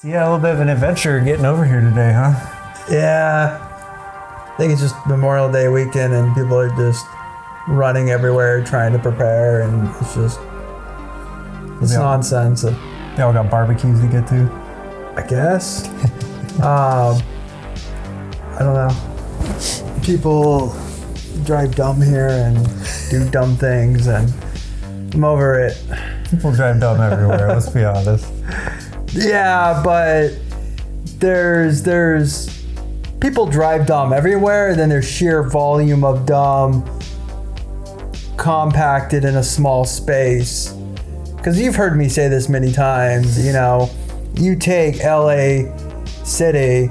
Yeah, a little bit of an adventure getting over here today, huh? Yeah. I think it's just Memorial Day weekend and people are just running everywhere trying to prepare, and it's nonsense. They all got barbecues to get to. I guess. I don't know. People drive dumb here and do dumb things, and I'm over it. People drive dumb everywhere, let's be honest. Yeah, but there's people drive dumb everywhere, and then there's sheer volume of dumb compacted in a small space. Because you've heard me say this many times, you take LA City,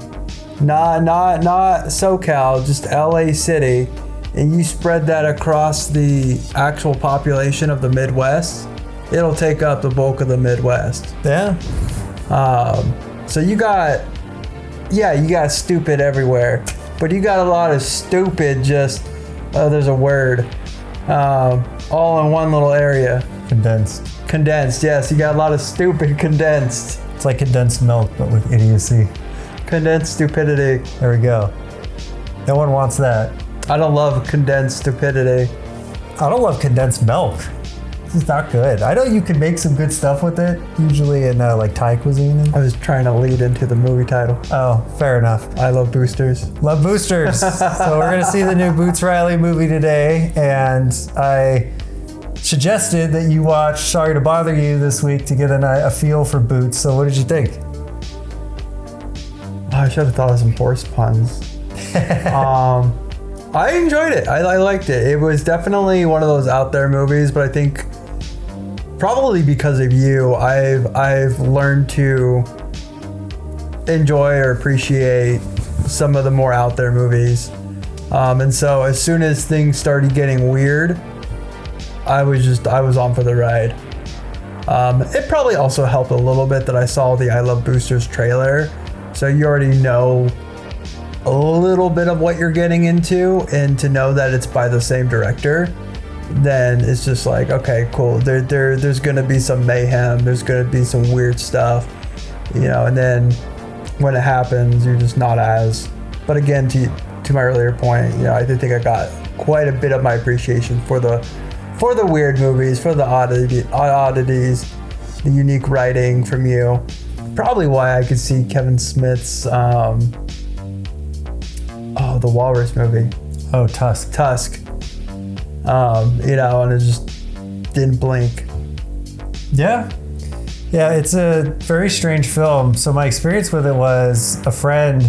not SoCal, just LA City, and you spread that across the actual population of the Midwest, it'll take up the bulk of the Midwest. Yeah. So you got stupid everywhere, but you got a lot of stupid there's a word, all in one little area. Condensed, yes. You got a lot of stupid condensed. It's like condensed milk, but with idiocy. Condensed stupidity. There we go. No one wants that. I don't love condensed stupidity. I don't love condensed milk. It's not good. I know you can make some good stuff with it, usually in like Thai cuisine. I was trying to lead into the movie title. Oh, fair enough. I love boosters. Love boosters. So we're gonna see the new Boots Riley movie today, and I suggested that you watch Sorry to Bother You this week to get a feel for Boots. So what did you think? I should have thought of some horse puns. I enjoyed it. I liked it. It was definitely one of those out there movies, but I think probably because of you, I've learned to enjoy or appreciate some of the more out there movies. And so as soon as things started getting weird, I was on for the ride. It probably also helped a little bit that I saw the I Love Boosters trailer. So you already know a little bit of what you're getting into, and to know that it's by the same director, then it's just like, okay, cool. There's gonna be some mayhem. There's gonna be some weird stuff, and then when it happens, you're just not as. But again, to my earlier point, I did think I got quite a bit of my appreciation for the weird movies, for the oddities, the unique writing from you. Probably why I could see Kevin Smith's the Walrus movie. Oh, Tusk. And it just didn't blink. Yeah, it's a very strange film. So my experience with it was a friend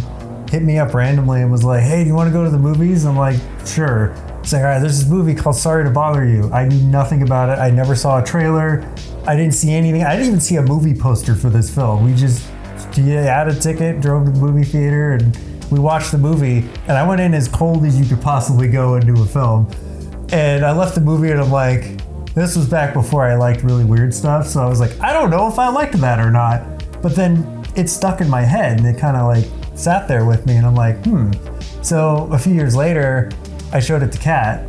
hit me up randomly and was like, hey, do you want to go to the movies? I'm like, sure. It's like, all right, there's this movie called Sorry to Bother You. I knew nothing about it. I never saw a trailer. I didn't see anything. I didn't even see a movie poster for this film. We just had a ticket, drove to the movie theater, and we watched the movie. And I went in as cold as you could possibly go into a film. And I left the movie and I'm like, this was back before I liked really weird stuff. So I was like, I don't know if I liked that or not. But then it stuck in my head and it kind of like sat there with me. And I'm like, So a few years later, I showed it to Kat,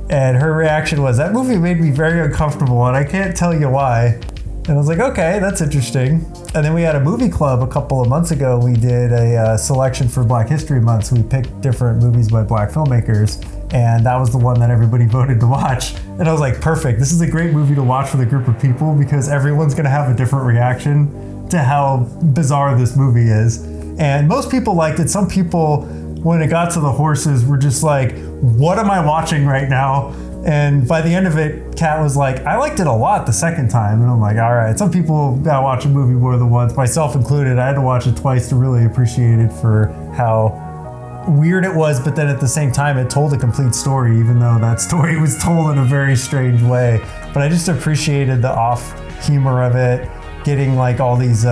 and her reaction was, that movie made me very uncomfortable, and I can't tell you why. And I was like, okay, that's interesting. And then we had a movie club a couple of months ago. We did a selection for Black History Month, so we picked different movies by Black filmmakers, and that was the one that everybody voted to watch. And I was like, perfect, this is a great movie to watch with a group of people, because everyone's gonna have a different reaction to how bizarre this movie is. And most people liked it. Some people, when it got to the horses, were just like, what am I watching right now? And by the end of it, Kat was like, I liked it a lot the second time. And I'm like, all right, some people gotta watch a movie more than once, myself included. I had to watch it twice to really appreciate it for how weird it was, but then at the same time, it told a complete story, even though that story was told in a very strange way. But I just appreciated the off humor of it, getting like all these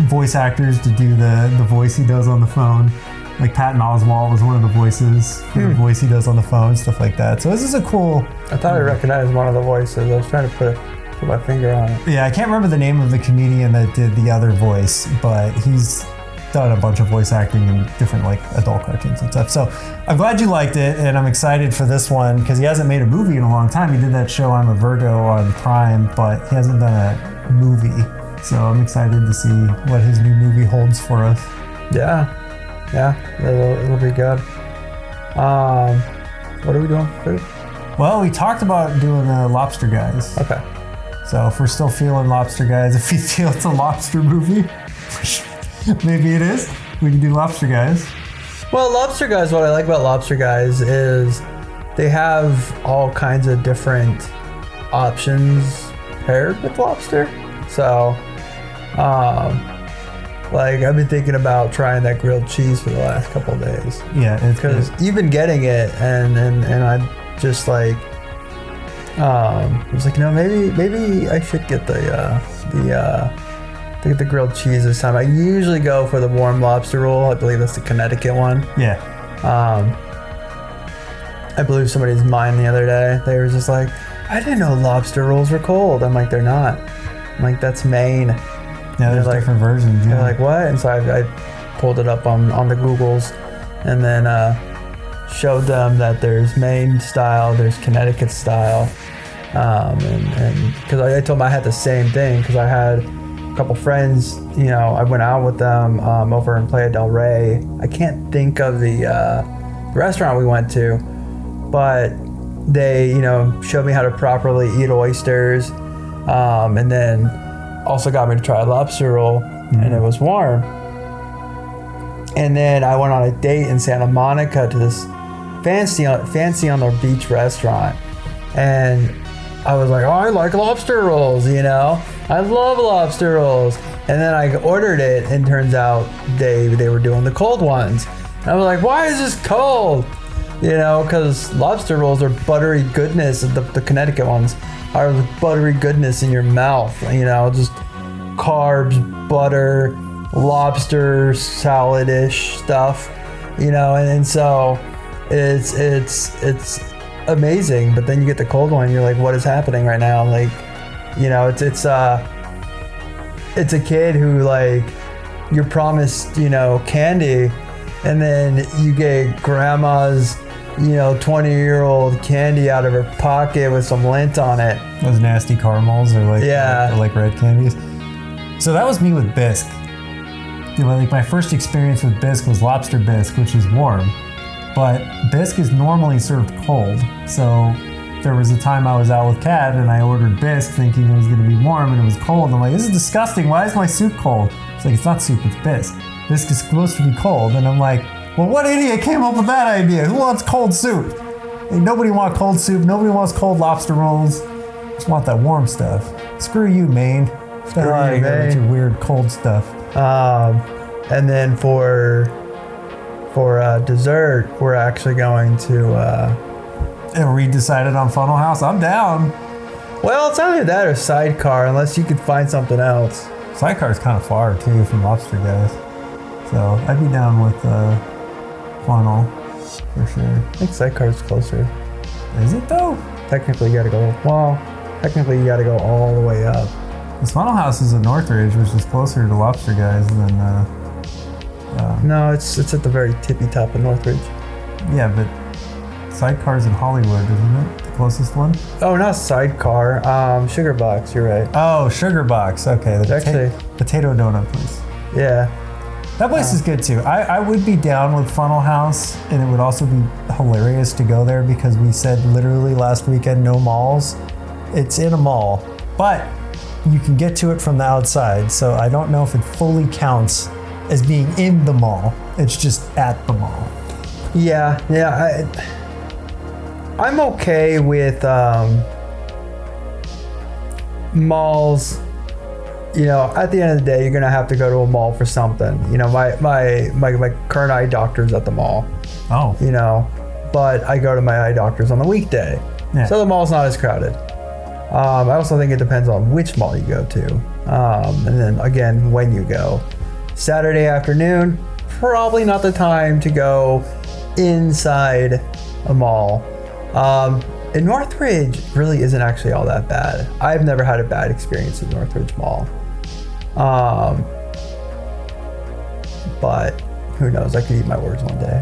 voice actors to do the voice he does on the phone. Like Patton Oswalt was one of the voices for the voice he does on the phone, stuff like that. So this is a cool. I thought I recognized one of the voices. I was trying to put my finger on it. Yeah, I can't remember the name of the comedian that did the other voice, but he's done a bunch of voice acting in different like adult cartoons and stuff. So I'm glad you liked it, and I'm excited for this one because he hasn't made a movie in a long time. He did that show I'm a Virgo on Prime, but he hasn't done a movie. So I'm excited to see what his new movie holds for us. Yeah, it'll be good. What are we doing for food? Well, we talked about doing Lobster Guys. Okay. So if we're still feeling Lobster Guys, if we feel it's a lobster movie, maybe it is, we can do Lobster Guys. Well, Lobster Guys, what I like about Lobster Guys is they have all kinds of different options paired with lobster. So, like I've been thinking about trying that grilled cheese for the last couple of days. Yeah, it's because you've been getting it, and I just like, I was like, maybe I should get the grilled cheese this time. I usually go for the warm lobster roll. I believe that's the Connecticut one. Yeah. I believe somebody's mine the other day. They were just like, I didn't know lobster rolls were cold. I'm like, they're not. I'm like, that's Maine. Yeah, there's like, different versions. Yeah. They're like, what? And so I pulled it up on the Googles, and then showed them that there's Maine style, there's Connecticut style, and because I told them I had the same thing, because I had a couple friends, I went out with them over in Playa del Rey. I can't think of the restaurant we went to, but they, showed me how to properly eat oysters, and then also got me to try a lobster roll, and it was warm. And then I went on a date in Santa Monica to this fancy on the beach restaurant, and I was like, oh, I like lobster rolls, I love lobster rolls. And then I ordered it, and turns out they were doing the cold ones. And I was like, why is this cold? Because lobster rolls are buttery goodness. The Connecticut ones are buttery goodness in your mouth. Just carbs, butter, lobster, salad-ish stuff. And so it's amazing. But then you get the cold one, and you're like, what is happening right now? Like, it's a kid who, like, you're promised, candy, and then you get grandma's 20-year-old candy out of her pocket with some lint on it. Those nasty caramels or like red candies. So that was me with bisque. Like my first experience with bisque was lobster bisque, which is warm, but bisque is normally served cold. So there was a time I was out with Kat and I ordered bisque thinking it was going to be warm, and it was cold. I'm like, this is disgusting. Why is my soup cold? It's like, it's not soup, it's bisque. Bisque is supposed to be cold. And I'm like, well, what idiot came up with that idea? Who wants cold soup? Like, nobody wants cold soup. Nobody wants cold lobster rolls. Just want that warm stuff. Screw you, Maine. Screw you, Maine. With your weird cold stuff. And then for dessert, we're actually going to... And we decided on Funnel House. I'm down. Well, it's either that or Sidecar, unless you could find something else. Sidecar's kind of far, too, from Lobster Guys. So I'd be down with Funnel, for sure. I think Sidecar's closer. Is it, though? Technically, you gotta go all the way up. This Funnel House is at Northridge, which is closer to Lobster Guys than... No, it's at the very tippy top of Northridge. Yeah, but Sidecar's in Hollywood, isn't it? The closest one? Oh, not Sidecar. Sugar Box, you're right. Oh, Sugar Box. Okay, the potato donut place. Yeah. That place is good too. I would be down with Funnel House, and it would also be hilarious to go there because we said literally last weekend, no malls. It's in a mall, but you can get to it from the outside. So I don't know if it fully counts as being in the mall. It's just at the mall. Yeah. I'm okay with malls. At the end of the day, you're gonna have to go to a mall for something. My current eye doctor's at the mall. Oh. But I go to my eye doctor's on the weekday. Yeah. So the mall's not as crowded. I also think it depends on which mall you go to. And then again, when you go. Saturday afternoon, probably not the time to go inside a mall. And Northridge really isn't actually all that bad. I've never had a bad experience at Northridge Mall. But who knows? I could eat my words one day.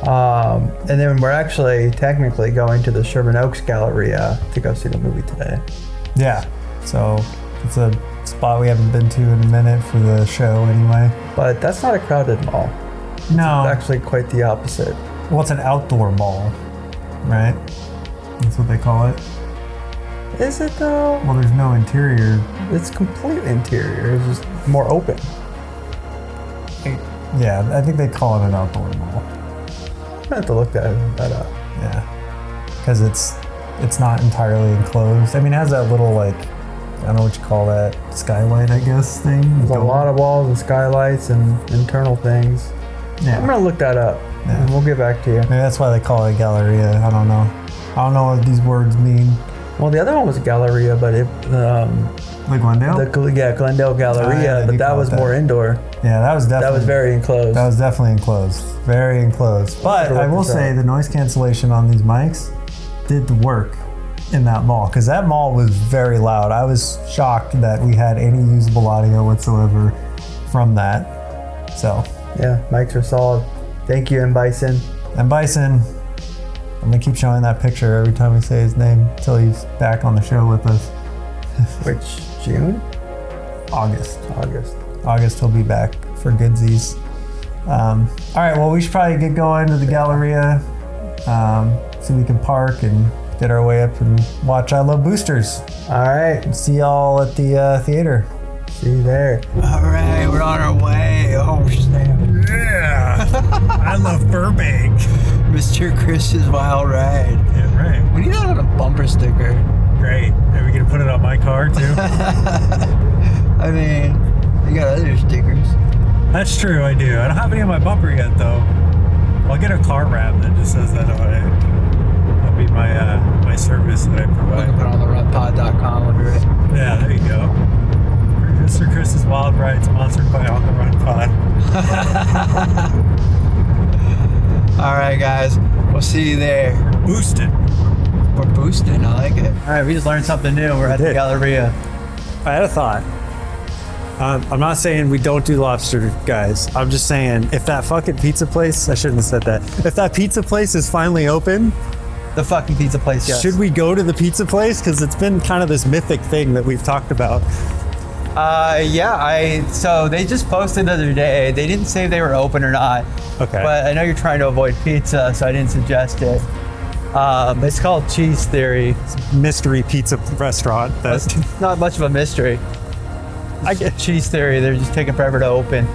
And then we're actually technically going to the Sherman Oaks Galleria to go see the movie today. Yeah. So it's a spot we haven't been to in a minute for the show anyway. But that's not a crowded mall. No. It's actually quite the opposite. Well, it's an outdoor mall, right? That's what they call it. Is it though? Well, there's no interior. It's complete interior. It's just more open. Yeah, I think they call it an outdoor mall. I'm gonna have to look that up. Yeah, because it's not entirely enclosed. I mean, it has that little, like, I don't know what you call that, skylight, I guess, thing. There's a lot of walls and skylights and internal things. Yeah. I'm gonna look that up, and we'll get back to you. Maybe that's why they call it Galleria. I don't know. I don't know what these words mean. Well, the other one was Galleria, but it Like Glendale? Glendale Galleria, Oh, yeah, but that was more indoor. Yeah, that was definitely. That was very enclosed. That was definitely enclosed. Very enclosed. But I will say the noise cancellation on these mics did the work in that mall, because that mall was very loud. I was shocked that we had any usable audio whatsoever from that. So. Yeah, mics are solid. Thank you, M. Bison. And Bison, I'm gonna keep showing that picture every time we say his name until he's back on the show with us. Which, June? August he'll be back for goodsies. All right, well, we should probably get going to the Galleria, so we can park and get our way up and watch I Love Boosters. All right. See y'all at the theater. See you there. All right, we're on our way. Oh, snap. Yeah. I love Burbank. Mr. Chris's Wild Ride. Yeah, right. We need that on a bumper sticker. Great. Are we gonna put it on my car too? I mean, you got other stickers. That's true, I do. I don't have any on my bumper yet, though. I'll get a car wrap that just says that on it. That'll be my service that I We provide. can put it on the runpod.com under it. Yeah, there you go. Mr. Chris's Wild Ride, sponsored by On the Run Pod. All right, guys. We'll see you there. Boosted. We're boosting. I like it. All right, we just learned something new. We're at the did. Galleria. I had a thought. I'm not saying we don't do lobster, guys. I'm just saying if that fucking pizza place, I shouldn't have said that. If that pizza place is finally open, The fucking pizza place, yes. should we go to the pizza place? Because it's been kind of this mythic thing that we've talked about. So they just posted the other day. They didn't say if they were open or not. Okay. But I know you're trying to avoid pizza, so I didn't suggest it. It's called Cheese Theory. Mystery pizza restaurant. It's not much of a mystery. I get. Cheese Theory, they're just taking forever to open.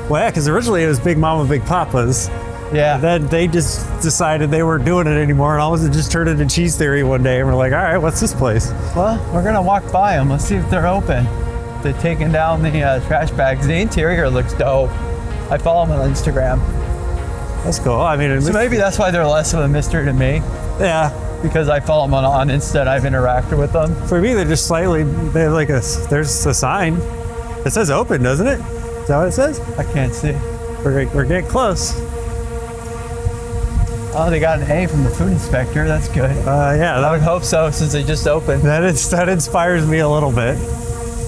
Well, yeah, because originally it was Big Mama, Big Papa's. Yeah. And then they just decided they weren't doing it anymore, and all of a sudden just turned into Cheese Theory one day, and we're like, all right, what's this place? Well, we're gonna walk by them. Let's see if they're open. They're taking down the trash bags. The interior looks dope. I follow them on Instagram. That's cool. I mean, So maybe that's why they're less of a mystery to me, yeah. because I follow them on Insta and I've interacted with them. For me, they're just slightly. They're like there's a sign. It says open, doesn't it? Is that what it says? I can't see. We're getting close. Oh, they got an A from the food inspector. That's good. Yeah, I would hope so, since they just opened. that inspires me a little bit.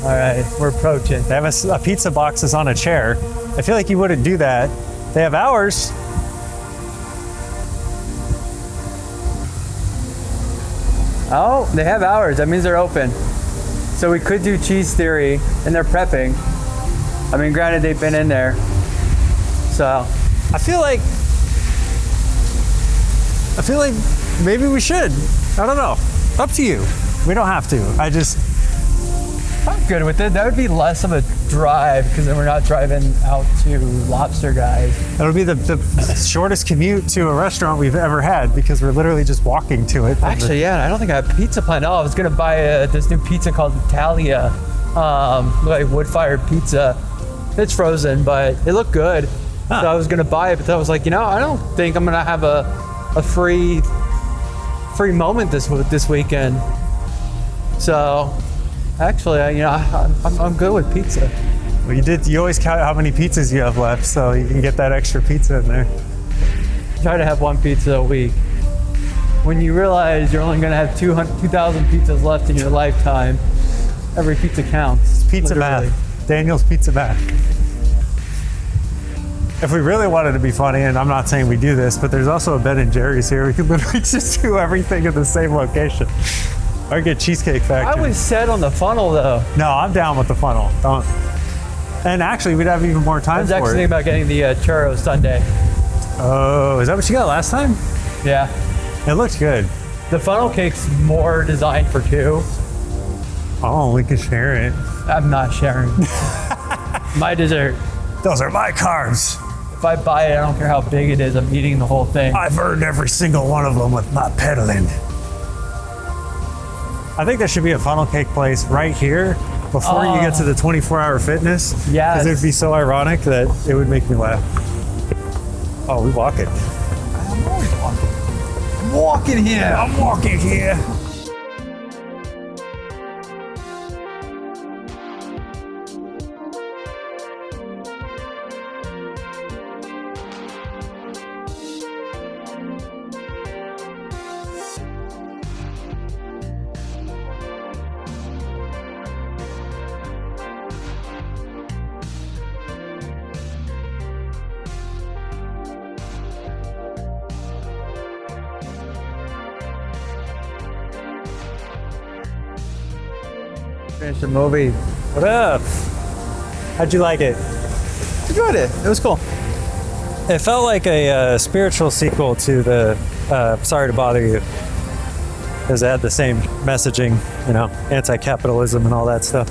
All right, we're approaching. They have a pizza box is on a chair. I feel like you wouldn't do that. They have hours. Oh, they have hours. That means they're open. So we could do Cheese Theory, and they're prepping. I mean, granted, they've been in there. So I feel like maybe we should. I don't know. Up to you. We don't have to. I'm good with it. That would be less of a drive, because then we're not driving out to Lobster, guys. It'll be the shortest commute to a restaurant we've ever had, because we're literally just walking to it. Actually, yeah, I don't think I have pizza planned. Oh, I was gonna buy this new pizza called Italia, like wood-fired pizza. It's frozen, but it looked good. Huh. So I was gonna buy it, but then I was like, I don't think I'm gonna have a free moment this weekend. So actually, I'm good with pizza. Well, you always count how many pizzas you have left, so you can get that extra pizza in there. Try to have one pizza a week. When you realize you're only gonna have 2,000 pizzas left in your lifetime, every pizza counts. It's pizza literally. math. Daniel's pizza math. If we really wanted to be funny, and I'm not saying we do this, but there's also a Ben and Jerry's here. We could literally just do everything in the same location. Or get Cheesecake I Factory. was set on the funnel though. No, I'm down with the funnel. Don't. And actually, we'd have even more I time was for actually it. thinking about getting the churro sundae. Oh, is that what you got last time? Yeah. It looked good. The funnel cake's more designed for two. Oh, we can share it. I'm not sharing. My dessert. Those are my carbs. If I buy it, I don't care how big it is, I'm eating the whole thing. I've earned every single one of them with my pedaling. I think there should be a funnel cake place right here before you get to the 24-hour fitness. Yes. Because it would be so ironic that it would make me laugh. Oh, we walk it. I'm always walking. I'm walking here. I'm walking here. Finish the movie. What up? How'd you like it? Enjoyed it. It was cool. It felt like a spiritual sequel to the Sorry to Bother You. Because it had the same messaging, anti-capitalism and all that stuff.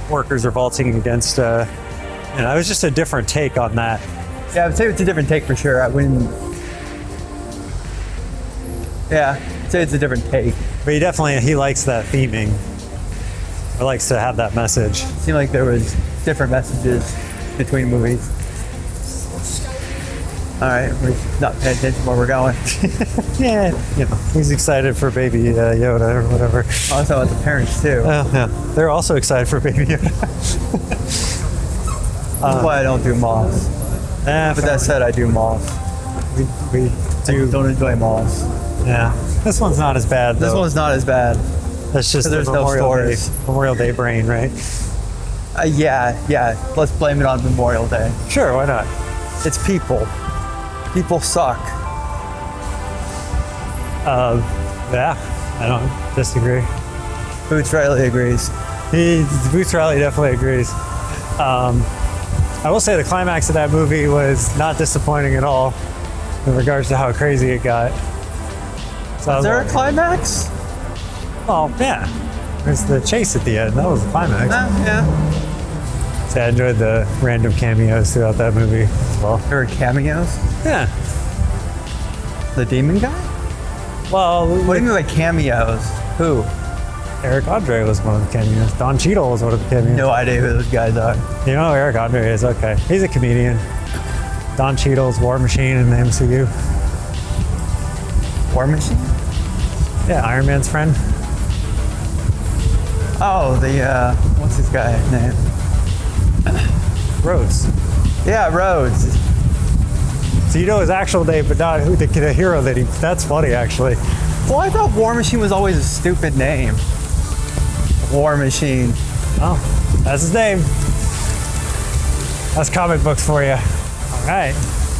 Workers revolting against, it was just a different take on that. Yeah, I would say it's a different take for sure. I wouldn't. Yeah, I'd say it's a different take. But he likes that theming. He likes to have that message. It seemed like there was different messages between movies. All right, we're not paying attention where we're going. Yeah, he's excited for Baby Yoda or whatever. Also, about the parents too. Oh, yeah. They're also excited for Baby Yoda. That's why I don't do malls. But that said, I do malls. we do. Don't enjoy malls. Yeah. This one's not as bad, though. This one's not as bad. That's just the there's no Memorial Day brain, right? Yeah. Let's blame it on Memorial Day. Sure, why not? It's people. People suck. Yeah, I don't disagree. Boots Riley agrees. Boots Riley definitely agrees. I will say the climax of that movie was not disappointing at all in regards to how crazy it got. So Is there a climax? Oh, yeah. There's the chase at the end. That was the climax. Yeah. So I enjoyed the random cameos throughout that movie as well. There were cameos? Yeah. The demon guy? Well, What do you mean by cameos? Who? Eric Andre was one of the cameos. Don Cheadle was one of the cameos. No idea who those guys are. You know who Eric Andre is? Okay. He's a comedian. Don Cheadle's War Machine in the MCU. War Machine? Yeah, Iron Man's friend. Oh, what's this guy's name? Rhodes. Yeah, Rhodes. So you know his actual name, but not who the hero that he. That's funny, actually. Well, I thought War Machine was always a stupid name. War Machine. Oh, that's his name. That's comic books for you. All right.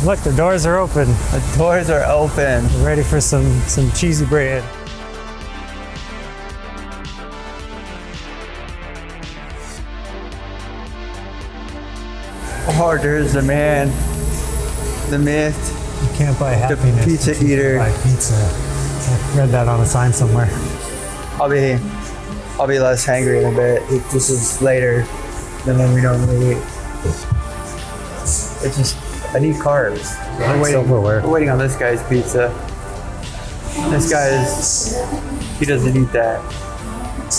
Look, the doors are open. The doors are open. We're ready for some cheesy bread. Oh, there's the man. The myth. You can't buy happiness. pizza but you can eater. Buy pizza. I read that on a sign somewhere. I'll be less hangry in a bit. This is later than when we normally eat. It's just, I need carbs. Silverware. We're waiting on this guy's pizza. This he doesn't eat that.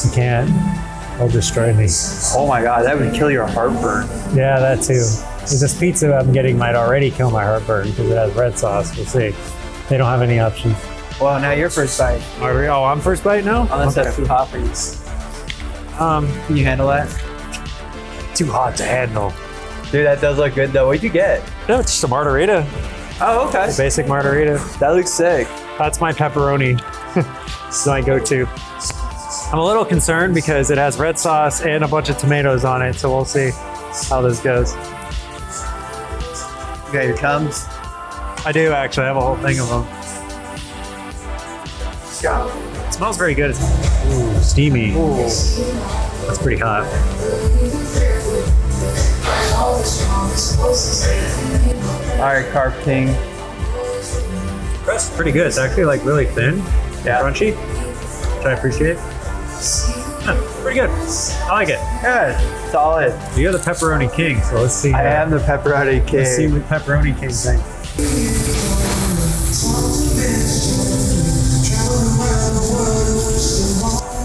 You can't. It'll destroy me. Oh my God, that would kill your heartburn. Yeah, that too. This pizza I'm getting might already kill my heartburn because it has red sauce. We'll see. They don't have any options. Well, now your first bite. Oh, I'm first bite now? Unless that's too hot for you. Can you handle that? Too hot to handle. Dude, that does look good though. What'd you get? No, it's just a margarita. Oh, okay. Basic margarita. That looks sick. That's my pepperoni. It's my go-to. I'm a little concerned because it has red sauce and a bunch of tomatoes on it, so we'll see how this goes. You got your Tums? I do actually. I have a whole thing of them. smells very good. Ooh, steamy. Ooh. That's pretty hot. All right, Carp King. Crust is pretty good. It's actually like really thin, crunchy, which I appreciate. Pretty good. I like it. Good. Solid. You're the pepperoni king, so let's see. I am the pepperoni king. Let's see what pepperoni king thinks.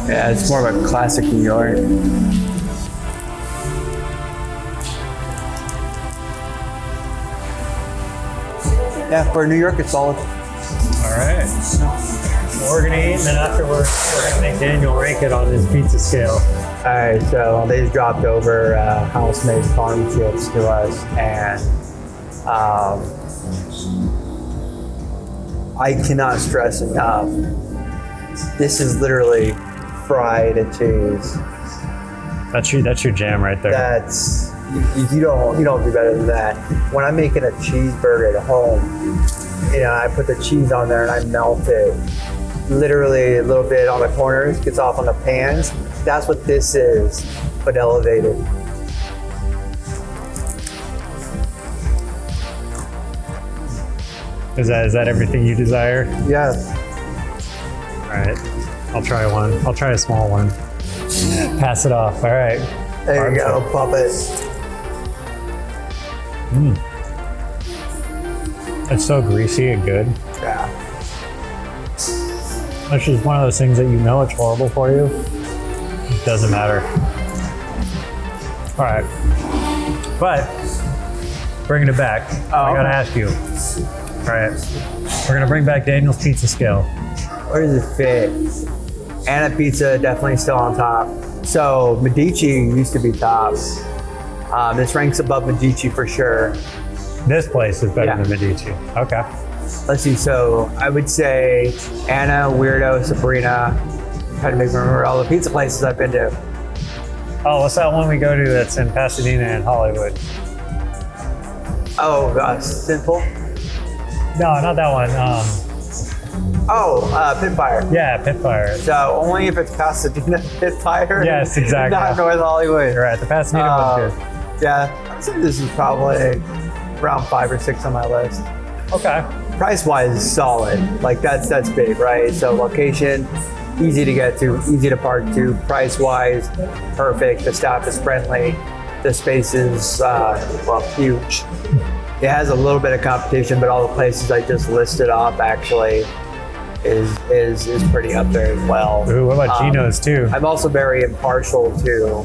Yeah, it's more of a classic New York. Yeah, for New York, it's solid. All right. So we're gonna eat, and then afterwards, we're gonna make Daniel rank it on his pizza scale. All right, so they just dropped over house-made farm chips to us, and I cannot stress enough. This is literally fried cheese. That's your jam right there. That's you don't do better than that. When I'm making a cheeseburger at home, I put the cheese on there and I melt it. Literally a little bit on the corners, gets off on the pans. That's what this is, but elevated. Is that everything you desire? Yeah. All right. I'll try one. I'll try a small one. Pass it off. All right. There you go, pop it. It's so greasy and good. Yeah. It's just one of those things that it's horrible for you. It doesn't matter. All right. But bringing it back, I gotta ask you. All right. We're gonna bring back Daniel's pizza scale. Where does it fit? Anna Pizza definitely still on top. So Medici used to be top. This ranks above Medici for sure. This place is better than Medici. Okay. Let's see. So I would say Anna, Weirdo, Sabrina. Trying to make me remember all the pizza places I've been to. Oh, what's that one we go to that's in Pasadena and Hollywood? Oh, Simple. No, not that one. Pitfire. Yeah, Pitfire. So only if it's Pasadena Pitfire. Yes, exactly. Not North Hollywood. You're right. The Pasadena one's good. Yeah, I'd say this is probably around 5 or 6 on my list. Okay. Price-wise, solid. Like that's big, right? So location, easy to get to, easy to park to. Price-wise, perfect. The staff is friendly. The space is huge. It has a little bit of competition, but all the places I just listed off actually is pretty up there as well. Ooh, what about Gino's too? I'm also very impartial to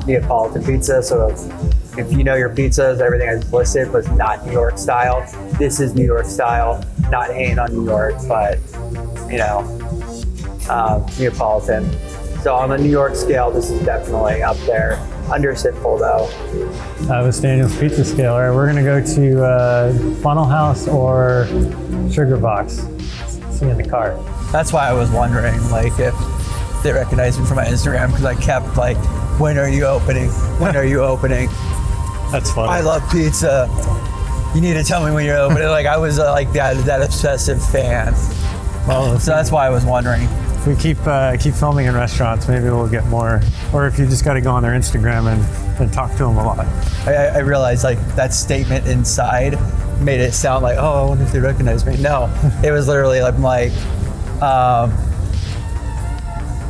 Neapolitan pizza. So if you know your pizzas, everything I just listed was not New York style. This is New York style. Not hating on New York, but Neapolitan. So on the New York scale, this is definitely up there. Under Simple though. That was Daniel's pizza scale. All right, we're gonna go to Funnel House or Sugar Box. See you in the car. That's why I was wondering, like, if they recognized me from my Instagram, because I kept like, when are you opening? When are you opening? That's funny. I love pizza. You need to tell me when you're opening. Like, I was like that obsessive fan. Well, So that's why I was wondering. if we keep filming in restaurants, maybe we'll get more. Or if you just got to go on their Instagram and talk to them a lot. I realized like that statement inside made it sound like, oh, I wonder if they recognize me. No, it was literally like, I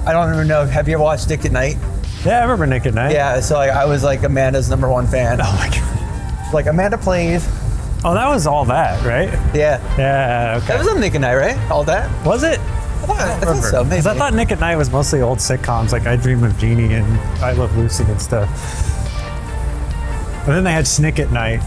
don't even know. Have you ever watched Nick at Night? Yeah, I remember Nick at Night. Yeah, so like, I was like Amanda's #1 fan. Oh my god. Like, Amanda, please. Oh, that was all that, right? Yeah. Yeah. Okay. That was on Nick at Night, right? All that? Was it? I thought so, maybe. Because I thought Nick at Night was mostly old sitcoms, like I Dream of Jeannie and I Love Lucy and stuff. And then they had Snick at Night.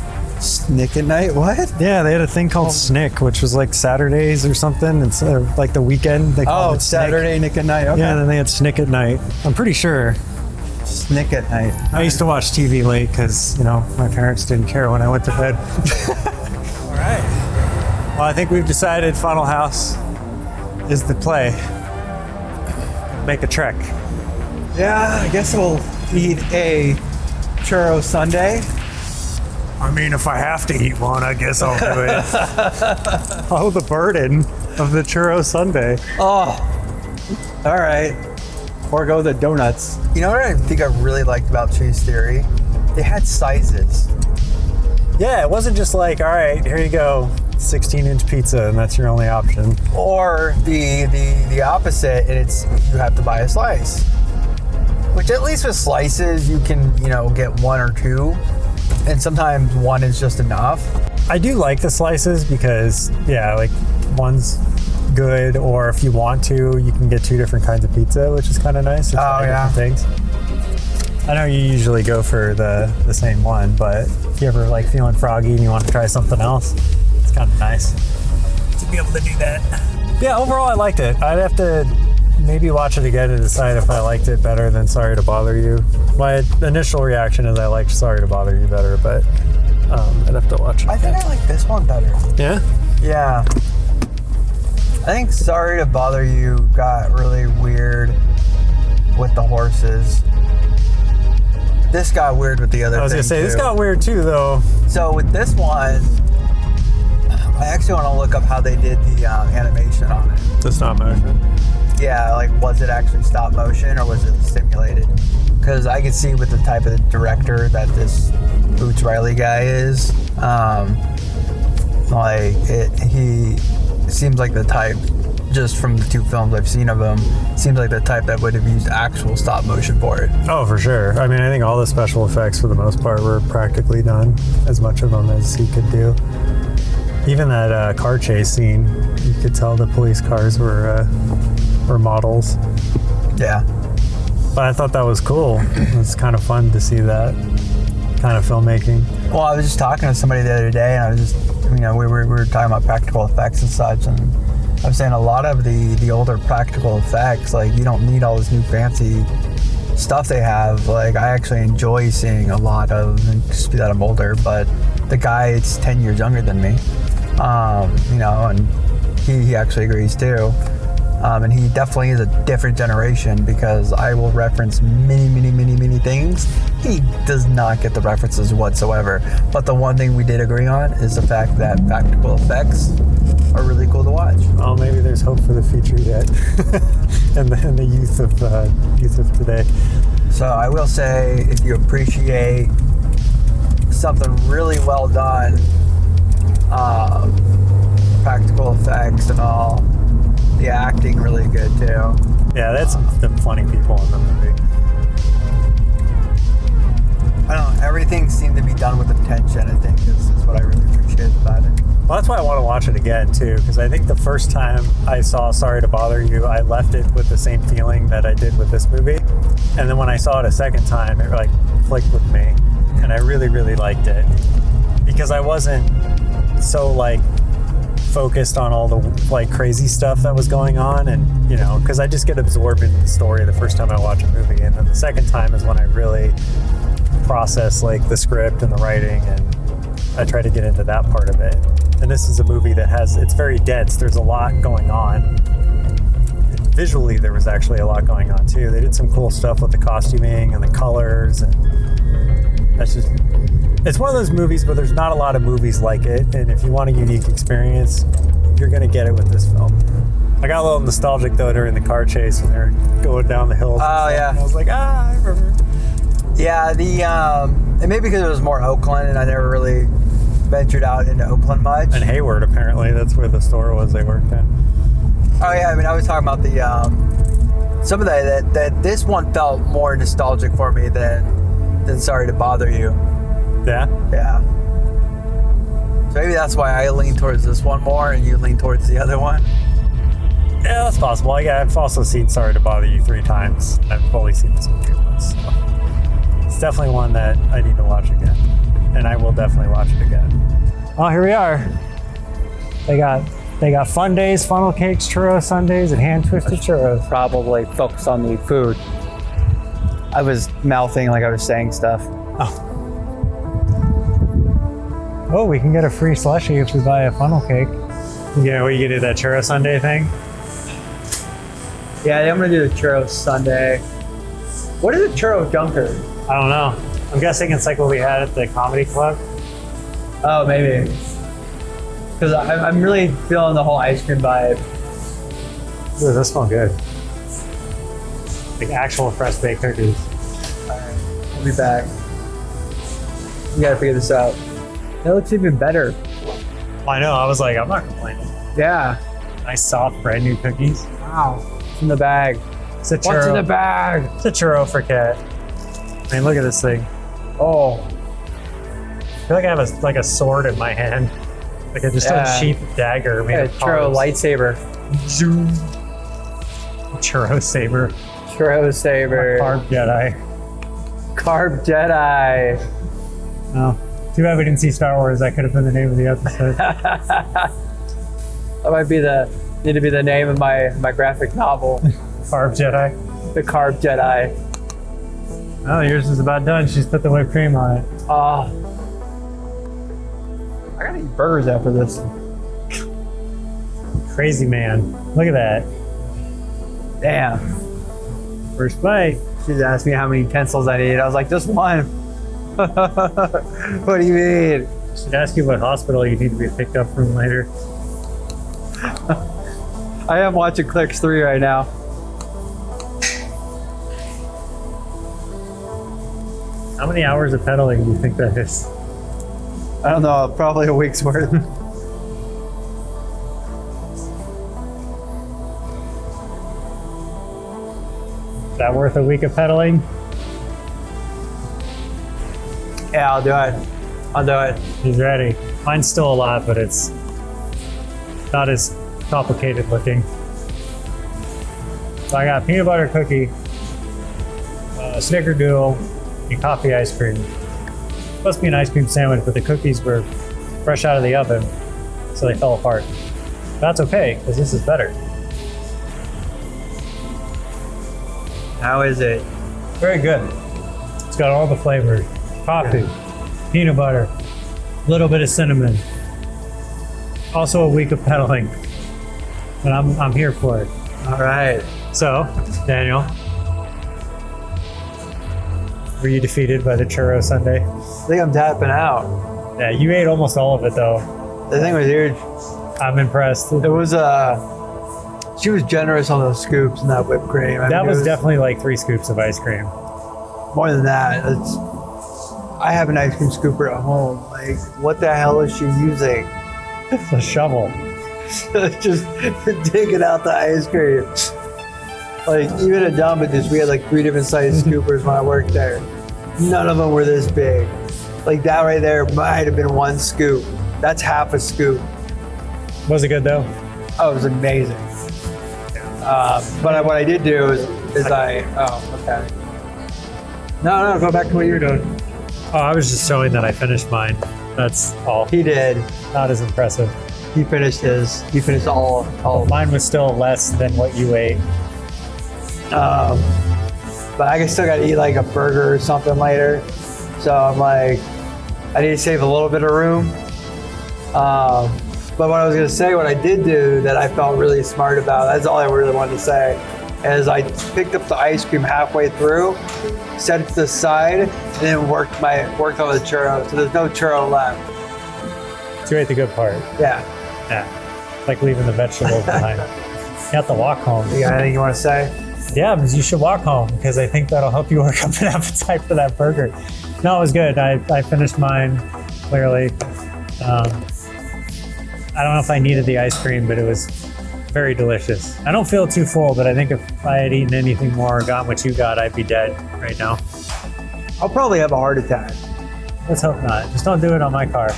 Nick at Night? What? Yeah, they had a thing called Snick, which was like Saturdays or something. It's like the weekend. They called it Snick. Saturday Nick at Night. Okay. Yeah, and then they had Snick at Night. I'm pretty sure. Nick at Night. I used to watch TV late because, my parents didn't care when I went to bed. All right. Well, I think we've decided Funnel House is the play. Make a trek. Yeah, I guess we'll eat a churro sundae I mean, if I have to eat one, I guess I'll do it. Oh, the burden of the churro sundae. Oh, all right. Or go the donuts. You know what I think I really liked about Cheese Theory? They had sizes. Yeah, it wasn't just like, all right, here you go, 16-inch pizza, and that's your only option. Or the opposite, and it's you have to buy a slice. Which at least with slices, you can, get one or two. And sometimes one is just enough. I do like the slices because, yeah, like one's good, or if you want to, you can get 2 different kinds of pizza, which is kind of nice. Oh, yeah. Things. I know you usually go for the same one, but if you ever like feeling froggy and you want to try something else, it's kind of nice to be able to do that. Yeah, overall I liked it. I'd have to maybe watch it again to decide if I liked it better than Sorry to Bother You. My initial reaction is I liked Sorry to Bother You better, but I'd have to watch it. I think I like this one better. Yeah? Yeah. I think Sorry to Bother You got really weird with the horses. This got weird with the other thing. I was going to say, too. this got weird too, though. So with this one, I actually want to look up how they did the animation on it. The stop motion. Yeah, like was it actually stop motion or was it simulated? Because I can see with the type of director that this Boots Riley guy is, he seems like the type, just from the 2 films I've seen of him, seems like the type that would have used actual stop motion for it. Oh, for sure. I mean, I think all the special effects for the most part were practically done, as much of them as he could do. Even that car chase scene, you could tell the police cars were models. Yeah. But I thought that was cool. It was kind of fun to see that kind of filmmaking. Well, I was just talking to somebody the other day, and I was just, we were talking about practical effects and such, and I was saying a lot of the older practical effects, like you don't need all this new fancy stuff they have. Like I actually enjoy seeing a lot of, just that I'm older, but the guy is 10 years younger than me, and he actually agrees too. And he definitely is a different generation because I will reference many things. He does not get the references whatsoever. But the one thing we did agree on is the fact that practical effects are really cool to watch. Well, maybe there's hope for the future yet, and the youth of today. So I will say, if you appreciate something really well done, practical effects and all, the acting really good too. Yeah, that's some funny people in the movie. I don't know, everything seemed to be done with intention, I think, is what I really appreciate about it. Well, that's why I want to watch it again too, because I think the first time I saw Sorry to Bother You, I left it with the same feeling that I did with this movie. And then when I saw it a second time, it like clicked with me, and I really liked it because I wasn't so like focused on all the like crazy stuff that was going on, and because I just get absorbed in the story the first time I watch a movie, and then the second time is when I really process like the script and the writing, and I try to get into that part of it. And this is a movie that it's very dense. There's a lot going on. And visually, there was actually a lot going on too. They did some cool stuff with the costuming and the colors, and it's one of those movies, but there's not a lot of movies like it. And if you want a unique experience, you're gonna get it with this film. I got a little nostalgic though during the car chase when they're going down the hills. Oh yeah. And I was like, I remember. Yeah, and maybe because it was more Oakland, and I never really ventured out into Oakland much. And Hayward, apparently, that's where the store was they worked in. Oh yeah, I mean, I was talking about the some of that this one felt more nostalgic for me than Sorry to Bother You. Yeah? Yeah. So maybe that's why I lean towards this one more, and you lean towards the other one. Yeah, that's possible. I've also seen Sorry to Bother You 3 times. I've only seen this movie once. So. It's definitely one that I need to watch again. And I will definitely watch it again. Well, here we are. They got fun days, funnel cakes, churro sundaes, and hand twisted churros. Probably focus on the food. I was mouthing like I was saying stuff. Oh, we can get a free slushie if we buy a funnel cake. Yeah, we can do that churro sundae thing. Yeah, I'm gonna do the churro sundae. What is a churro dunker? I don't know. I'm guessing it's like what we had at the comedy club. Oh, maybe. Because I'm really feeling the whole ice cream vibe. Ooh, those smell good. Like actual fresh baked cookies. Alright, we'll be back. We gotta figure this out. That looks even better. I know. I was like, I'm not complaining. Yeah. Nice, soft, brand new cookies. Wow. It's in the bag. It's a churro. What's in the bag? It's a churro for Kat. I mean, look at this thing. Oh. I feel like I have a sword in my hand. Like a sheath dagger made of churro carbs. lightsaber. Zoom. Churro saber. Churro saber. Carb Jedi. Carb Jedi. Oh, too bad we didn't see Star Wars. That could have been the name of the episode. That might need to be the name of my graphic novel. Carb Jedi. The Carb Jedi. Oh, yours is about done. She's put the whipped cream on it. Oh. I gotta eat burgers after this. Crazy man. Look at that. Damn. First bite. She's asked me how many utensils I need. I was like, just one. What do you mean? She'd ask you what hospital you need to be picked up from later. I am watching Clicks 3 right now. How many hours of pedaling do you think that is? I don't know, probably a week's worth. Is that worth a week of pedaling? Yeah, I'll do it. I'll do it. He's ready. Mine's still a lot, but it's not as complicated looking. So I got peanut butter cookie, snickerdoodle, and coffee ice cream. It's supposed to be an ice cream sandwich, but the cookies were fresh out of the oven, so they fell apart. That's okay, because this is better. How is it? Very good. It's got all the flavors. Coffee, peanut butter, a little bit of cinnamon. Also a week of pedaling. And I'm here for it. All right. So, Daniel, were you defeated by the churro sundae? I think I'm tapping out. Yeah, you ate almost all of it though. The thing was huge. I'm impressed. It was she was generous on those scoops and that whipped cream. That was definitely like 3 scoops of ice cream. More than that. I have an ice cream scooper at home. Like, what the hell is she using? It's a shovel. Just digging out the ice cream. Like, even at Domino's, we had like 3 different size scoopers when I worked there. None of them were this big. Like, that right there might have been 1 scoop. That's half a scoop. Was it good though? Oh, it was amazing. But what I did do is okay. No, go back to what you were doing. Oh, I was just showing that I finished mine. That's all. He did. Not as impressive. He finished his. He finished all. Mine was still less than what you ate. But I still got to eat like a burger or something later. So I'm like, I need to save a little bit of room. But what I was going to say, what I did do that I felt really smart about, that's all I really wanted to say, is I picked up the ice cream halfway through, set it to the side, and then worked on the churro. So there's no churro left. So you ate the good part. Yeah. Yeah. Like leaving the vegetables behind. You have to walk home. You got anything you want to say? Yeah, because you should walk home because I think that'll help you work up an appetite for that burger. No, it was good. I finished mine, clearly. I don't know if I needed the ice cream, but it was very delicious. I don't feel too full, but I think if I had eaten anything more or gotten what you got, I'd be dead right now. I'll probably have a heart attack. Let's hope not. Just don't do it on my car.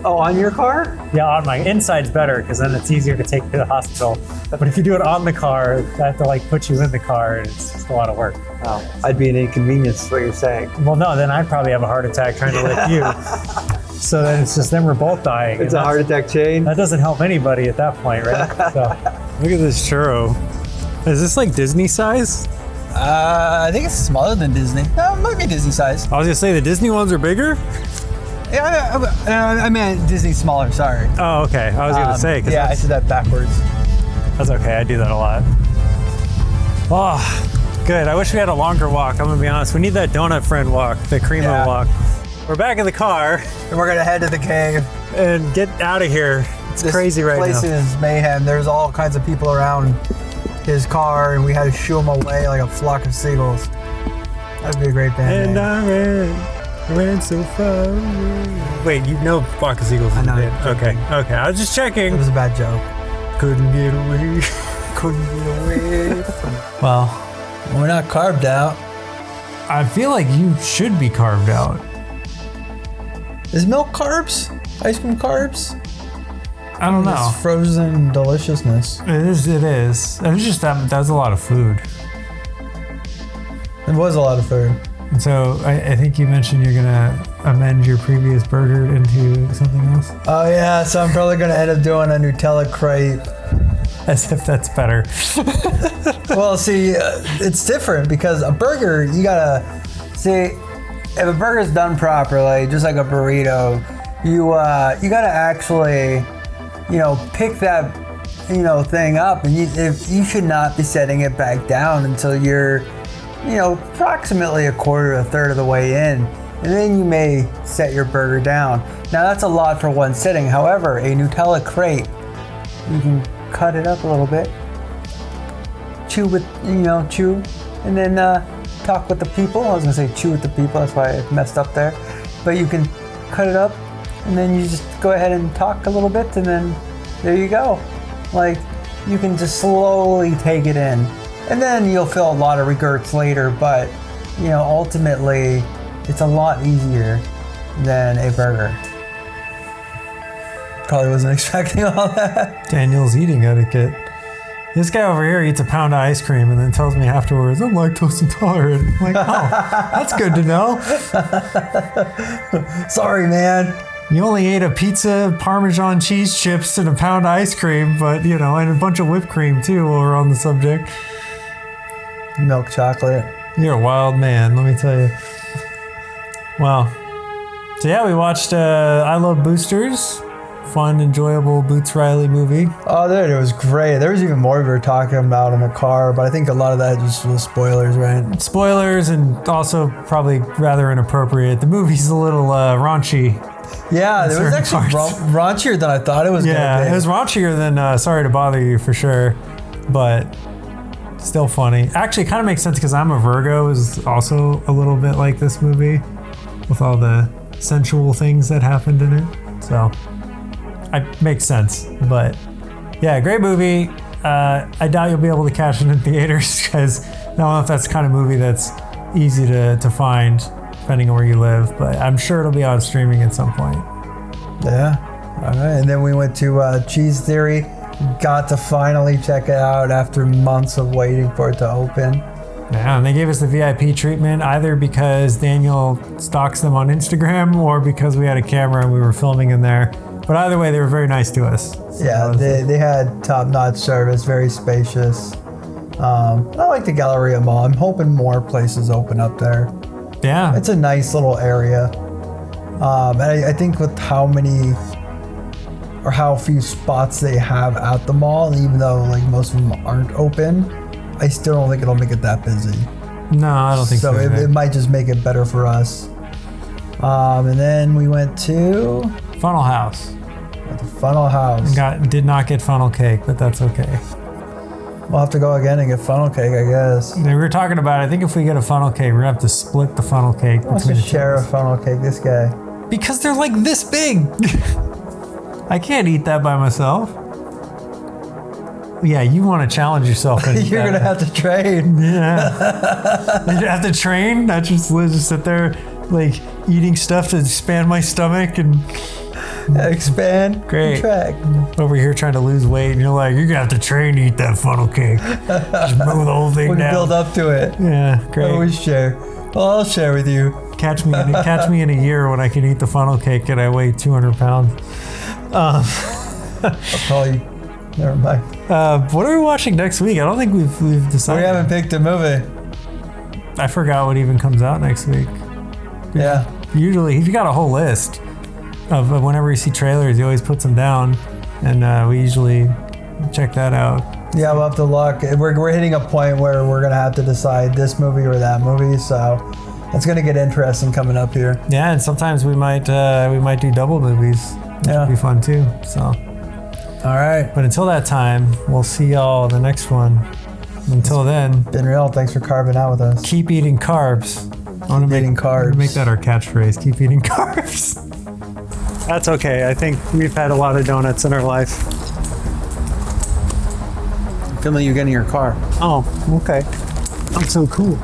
Oh, on your car? Yeah, on my inside's better because then it's easier to take to the hospital. But if you do it on the car, I have to like put you in the car and it's just a lot of work. Oh, I'd be an inconvenience, is what you're saying. Well, no, then I'd probably have a heart attack trying to lift you. So then it's just, then we're both dying. It's a heart attack chain. That doesn't help anybody at that point, right? So, look at this churro. Is this like Disney size? I think it's smaller than Disney. No, it might be Disney size. I was gonna say the Disney ones are bigger. Yeah, I meant Disney smaller. Sorry. Oh, okay. I was gonna say. Yeah, I said that backwards. That's okay. I do that a lot. Oh, good. I wish we had a longer walk. I'm gonna be honest. We need that donut friend walk, the Cremo walk. We're back in the car And we're gonna head to the cave. and get out of here. It's crazy right This now. place is mayhem. There's all kinds of people around his car, and we had to shoo him away like a flock of seagulls. That'd be a great band And name. I ran so far away. Wait, you know Flock of Seagulls is I know. a band. Okay. I was just It checking. was a bad joke. Couldn't get away. Couldn't get away from Well, We're not carved out. I feel like you should be carved out. Is milk carbs? Ice cream carbs? I don't know. It's frozen deliciousness. It is. It's just that's a lot of food. It was a lot of food. And so I think you mentioned you're gonna amend your previous burger into something else. Oh yeah, so I'm probably gonna end up doing a Nutella crepe. As if that's better. Well, see, it's different because a burger, you gotta see if a burger's done properly, just like a burrito. You gotta actually, pick that, thing up, and you should not be setting it back down until you're, approximately a quarter to a third of the way in, and then you may set your burger down. Now that's a lot for one sitting. However, a Nutella crepe, you can cut it up a little bit, chew, and then talk with the people. I was gonna say chew with the people, that's why I messed up there. But you can cut it up, and then you just go ahead and talk a little bit, and then there you go. Like, you can just slowly take it in. And then you'll feel a lot of regrets later, but, ultimately, it's a lot easier than a burger. Probably wasn't expecting all that. Daniel's eating etiquette. This guy over here eats a pound of ice cream and then tells me afterwards, I'm lactose intolerant. I'm like, oh, that's good to know. Sorry, man. You only ate a pizza, Parmesan cheese chips, and a pound of ice cream, but, and a bunch of whipped cream, too, while we're on the subject. Milk chocolate. You're a wild man, let me tell you. Well, so yeah, we watched I Love Boosters. Fun, enjoyable Boots Riley movie. Oh, dude, it was great. There was even more we were talking about in the car, but I think a lot of that just was spoilers, right? Spoilers, and also probably rather inappropriate. The movie's a little raunchy. Yeah, it was certain actually parts. raunchier than I thought it was going to Yeah, be. it was raunchier than Sorry to Bother You, for sure. But still funny. Actually, it kind of makes sense because I'm a Virgo is also a little bit like this movie with all the sensual things that happened in it. So it makes sense. But yeah, great movie. I doubt you'll be able to catch it in theaters because I don't know if that's the kind of movie that's easy to find depending on where you live. But I'm sure it'll be on streaming at some point. Yeah. All right. And then we went to Cheese Theory. Got to finally check it out after months of waiting for it to open. Yeah, and they gave us the VIP treatment either because Daniel stalks them on Instagram or because we had a camera and we were filming in there. But either way, they were very nice to us. So Yeah, they had top-notch service, very spacious. I like the Galleria Mall. I'm hoping more places open up there. yeah, It's a nice little area. And I think with how many or how few spots they have at the mall, and even though like most of them aren't open, I still don't think it'll make it that busy. no, I don't think so. So it either. might just make it better for us. And then we went to Funnel House. the Funnel House. Did not get funnel cake, but that's okay. We'll have to go again and get funnel cake, I guess. And we were talking about, I think if we get a funnel cake, we're gonna have to split the funnel cake Let's between just the share a two. funnel cake, this guy. Because they're like this big. I can't eat that by myself. Yeah, you want to challenge yourself. And You're gonna have to trade. Yeah. You have to train, not just sit there like eating stuff to expand my stomach and Expand. Great. Contract. over here trying to lose weight. And you're like, you're gonna have to train to eat that funnel cake. Just move the whole thing We can down. build up to it. Yeah, great. Always share. Well, I'll share with you. Catch me in a year when I can eat the funnel cake and I weigh 200 pounds. I'll call you. Never mind. What are we watching next week? I don't think we've decided. We haven't picked a movie. I forgot what even comes out next week. Yeah. Usually, he's got a whole list of whenever you see trailers, he always puts them down, and we usually check that out. Yeah, we'll have to look. We're hitting a point where we're gonna have to decide this movie or that movie. So It's gonna get interesting coming up here. Yeah, and sometimes we might do double movies. Yeah. It'd be fun too. So, All right. but until that time, we'll see y'all the next one. Until then, Been real. Thanks for carving out with us. keep eating carbs. I want to eating carbs. Make that our catchphrase. Keep eating carbs. That's okay. I think we've had a lot of donuts in our life. I'm feeling you getting your car. Oh, okay. I'm so cool.